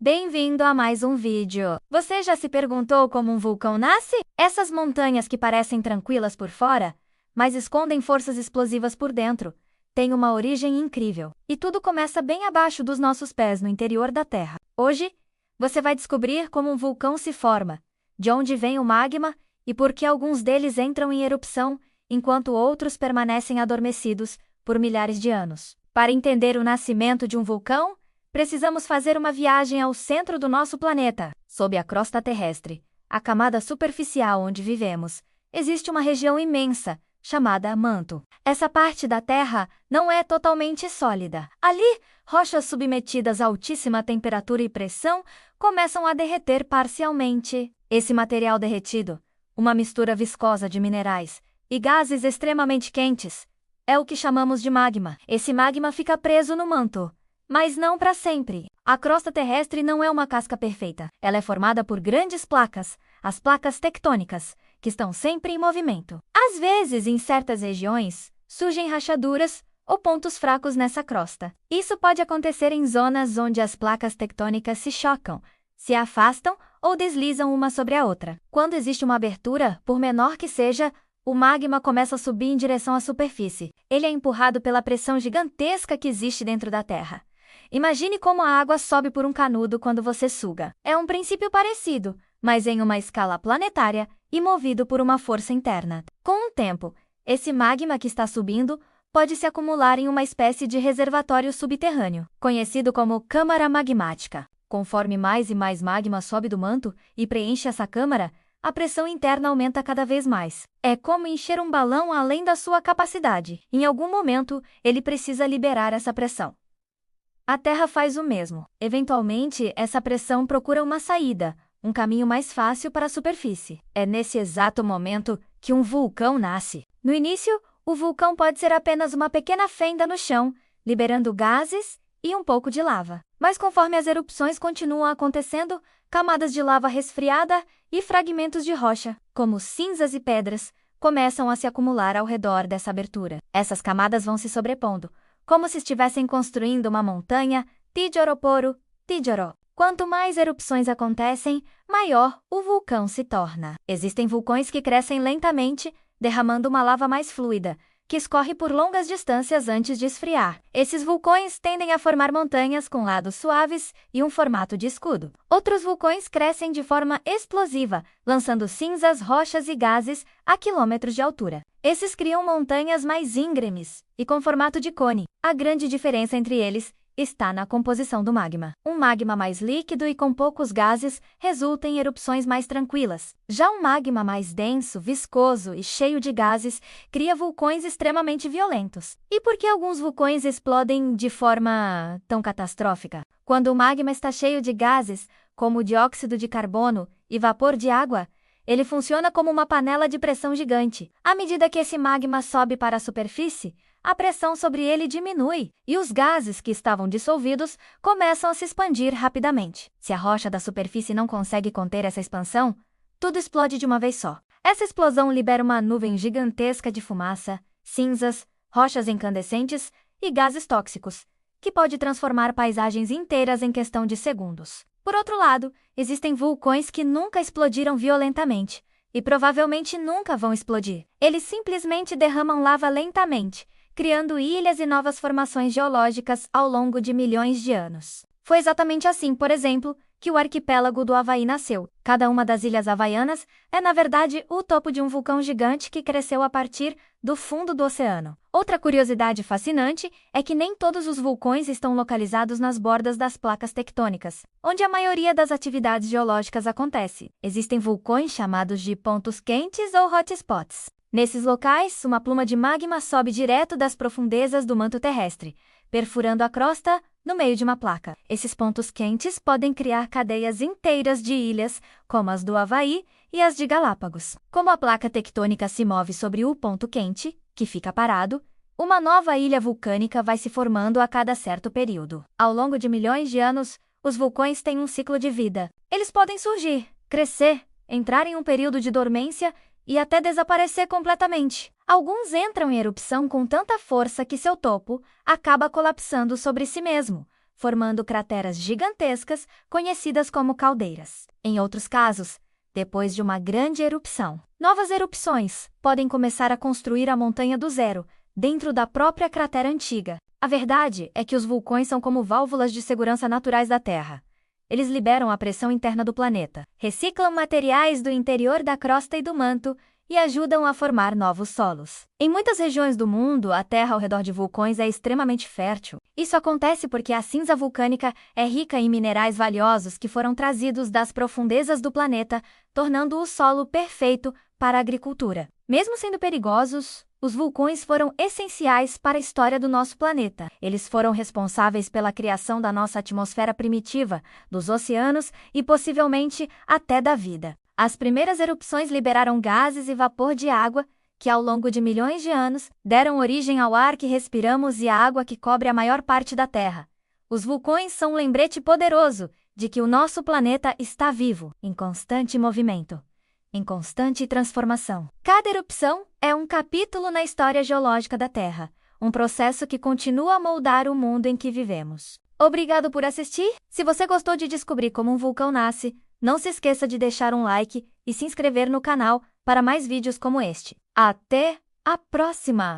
Bem-vindo a mais um vídeo. Você já se perguntou como um vulcão nasce? Essas montanhas que parecem tranquilas por fora, mas escondem forças explosivas por dentro, têm uma origem incrível. E tudo começa bem abaixo dos nossos pés, no interior da Terra. Hoje, você vai descobrir como um vulcão se forma, de onde vem o magma e por que alguns deles entram em erupção, enquanto outros permanecem adormecidos por milhares de anos. Para entender o nascimento de um vulcão, precisamos fazer uma viagem ao centro do nosso planeta. Sob a crosta terrestre, a camada superficial onde vivemos, existe uma região imensa, chamada manto. Essa parte da Terra não é totalmente sólida. Ali, rochas submetidas a altíssima temperatura e pressão começam a derreter parcialmente. Esse material derretido, uma mistura viscosa de minerais e gases extremamente quentes, é o que chamamos de magma. Esse magma fica preso no manto, mas não para sempre. A crosta terrestre não é uma casca perfeita. Ela é formada por grandes placas, as placas tectônicas, que estão sempre em movimento. Às vezes, em certas regiões, surgem rachaduras ou pontos fracos nessa crosta. Isso pode acontecer em zonas onde as placas tectônicas se chocam, se afastam ou deslizam uma sobre a outra. Quando existe uma abertura, por menor que seja, o magma começa a subir em direção à superfície. Ele é empurrado pela pressão gigantesca que existe dentro da Terra. Imagine como a água sobe por um canudo quando você suga. É um princípio parecido, mas em uma escala planetária e movido por uma força interna. Com o tempo, esse magma que está subindo pode se acumular em uma espécie de reservatório subterrâneo, conhecido como câmara magmática. Conforme mais e mais magma sobe do manto e preenche essa câmara, a pressão interna aumenta cada vez mais. É como encher um balão além da sua capacidade. Em algum momento, ele precisa liberar essa pressão. A Terra faz o mesmo. Eventualmente, essa pressão procura uma saída, um caminho mais fácil para a superfície. É nesse exato momento que um vulcão nasce. No início, o vulcão pode ser apenas uma pequena fenda no chão, liberando gases e um pouco de lava. Mas conforme as erupções continuam acontecendo, camadas de lava resfriada e fragmentos de rocha, como cinzas e pedras, começam a se acumular ao redor dessa abertura. Essas camadas vão se sobrepondo, como se estivessem construindo uma montanha, Tijoroporo, Tijoró. Quanto mais erupções acontecem, maior o vulcão se torna. Existem vulcões que crescem lentamente, derramando uma lava mais fluida, que escorre por longas distâncias antes de esfriar. Esses vulcões tendem a formar montanhas com lados suaves e um formato de escudo. Outros vulcões crescem de forma explosiva, lançando cinzas, rochas e gases a quilômetros de altura. Esses criam montanhas mais íngremes e com formato de cone. A grande diferença entre eles está na composição do magma. Um magma mais líquido e com poucos gases resulta em erupções mais tranquilas. Já um magma mais denso, viscoso e cheio de gases cria vulcões extremamente violentos. E por que alguns vulcões explodem de forma tão catastrófica? Quando o magma está cheio de gases, como dióxido de carbono e vapor de água, ele funciona como uma panela de pressão gigante. À medida que esse magma sobe para a superfície, a pressão sobre ele diminui e os gases que estavam dissolvidos começam a se expandir rapidamente. Se a rocha da superfície não consegue conter essa expansão, tudo explode de uma vez só. Essa explosão libera uma nuvem gigantesca de fumaça, cinzas, rochas incandescentes e gases tóxicos, que pode transformar paisagens inteiras em questão de segundos. Por outro lado, existem vulcões que nunca explodiram violentamente e provavelmente nunca vão explodir. Eles simplesmente derramam lava lentamente, criando ilhas e novas formações geológicas ao longo de milhões de anos. Foi exatamente assim, por exemplo, que o arquipélago do Havaí nasceu. Cada uma das ilhas havaianas é, na verdade, o topo de um vulcão gigante que cresceu a partir do fundo do oceano. Outra curiosidade fascinante é que nem todos os vulcões estão localizados nas bordas das placas tectônicas, onde a maioria das atividades geológicas acontece. Existem vulcões chamados de pontos quentes ou hotspots. Nesses locais, uma pluma de magma sobe direto das profundezas do manto terrestre, perfurando a crosta no meio de uma placa. Esses pontos quentes podem criar cadeias inteiras de ilhas, como as do Havaí e as de Galápagos. Como a placa tectônica se move sobre o ponto quente, que fica parado, uma nova ilha vulcânica vai se formando a cada certo período. Ao longo de milhões de anos, os vulcões têm um ciclo de vida. Eles podem surgir, crescer, entrar em um período de dormência e até desaparecer completamente. Alguns entram em erupção com tanta força que seu topo acaba colapsando sobre si mesmo, formando crateras gigantescas conhecidas como caldeiras. Em outros casos, depois de uma grande erupção, novas erupções podem começar a construir a montanha do zero, dentro da própria cratera antiga. A verdade é que os vulcões são como válvulas de segurança naturais da Terra. Eles liberam a pressão interna do planeta, reciclam materiais do interior da crosta e do manto e ajudam a formar novos solos. Em muitas regiões do mundo, a terra ao redor de vulcões é extremamente fértil. Isso acontece porque a cinza vulcânica é rica em minerais valiosos que foram trazidos das profundezas do planeta, tornando o solo perfeito para a agricultura. Mesmo sendo perigosos, os vulcões foram essenciais para a história do nosso planeta. Eles foram responsáveis pela criação da nossa atmosfera primitiva, dos oceanos e possivelmente até da vida. As primeiras erupções liberaram gases e vapor de água, que ao longo de milhões de anos deram origem ao ar que respiramos e à água que cobre a maior parte da Terra. Os vulcões são um lembrete poderoso de que o nosso planeta está vivo, em constante movimento, em constante transformação. Cada erupção é um capítulo na história geológica da Terra, um processo que continua a moldar o mundo em que vivemos. Obrigado por assistir. Se você gostou de descobrir como um vulcão nasce, não se esqueça de deixar um like e se inscrever no canal para mais vídeos como este. Até a próxima!